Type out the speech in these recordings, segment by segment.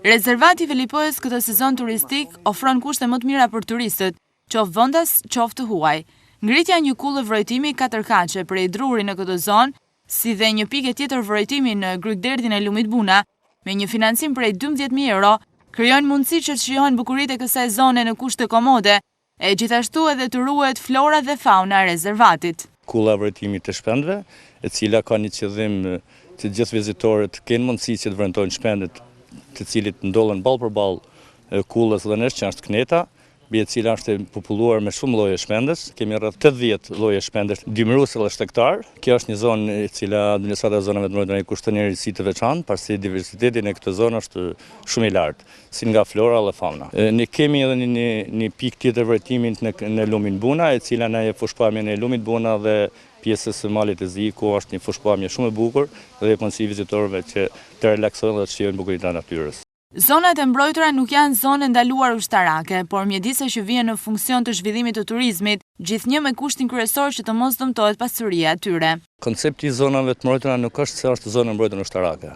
Rezervati Velipojës këtë sezon turistik ofron kushte më të mira për turistët, qoftë vendas, qoftë të huaj. Ngritja një kullë vrojtimi 4 kaqe prej Druri në këtë zonë, si dhe një pikë tjetër vrojtimi në Grykderdhin e Lumit Buna, me një financim prej 12.000 euro, krijojnë mundësi që të shijohen bukuritë e kësaj zone në kushte komode, e gjithashtu edhe të ruhet flora dhe fauna e rezervatit. Kulla vrojtimi të shpendëve, e cila ka një qëllim që gjithë vizitorët kenë mundësi që të vrojtojnë shpendet, të cilit ndollen ballë për ballë kullës dhe nesh që është kneta, e cila është populluar me shumë lloje shpendesh. Kemi rreth 80 lloje shpendesh, dimëruese dhe shtektar. Kjo është një zonë e cila administrata e zonave të mbrojtura i kushton një rëndësi të veçantë, pasi diversiteti në këtë zonë është shumë i lartë, si nga flora dhe fauna. Ne kemi edhe një pikë tjetër vrojtimi në Lumin Buna, e cila na jep fushpamjen e Lumit Buna dhe pjesës së malit të zi, ku është një fushpamje shumë e bukur dhe jep mundësi vizitorëve që të relaksojnë dhe të shijojnë bukuritë e natyrës. Zonat e mbrojtura nuk janë zonë ndaluar ushtarake, por mjedise që vijnë në funksion të zhvillimit të turizmit, gjithnjë me kushtin kryesor që të mos dëmtohet pasuria e tyre. Koncepti i zonave të mbrojtura nuk është se është zonë mbrojtur ushtarake.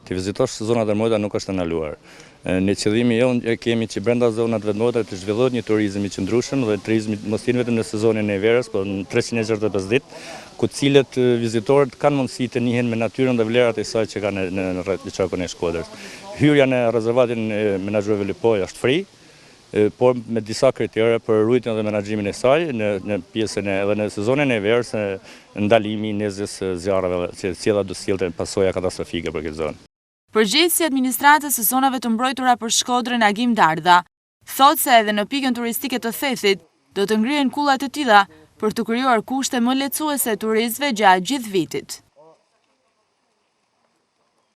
Të vizitosh zonat e mbrojtura nuk është ndaluar. Në qëllimi jonë kemi që brenda zonave të mbrojtura të zhvillohet një turizëm i qëndrueshëm dhe turizmi mos jetë vetëm në sezonin e verës, por në 365 ditë, ku cilët vizitorët kanë mundësi të njihen me natyrën dhe vlerat e saj që kanë në rrethqakun e Shkodrës. Hyrja në rezervatin e menaxhuar Velipoj është free, por me disa kritere për ruajtjen dhe menaxhimin e saj në pjesën edhe në sezonin e verës, ndalimi i nezës zjarreve që cilat do sillte pasoja katastrofike për këtë zonë. Përgjegjësi i administratës së zonave të mbrojtura për Shkodrën Agim Dardha thotë se edhe në pikën turistike të Thethit do të ngrihen kulla të tilla për të krijuar kushte më lehtësuese turistëve gjatë gjithë vitit.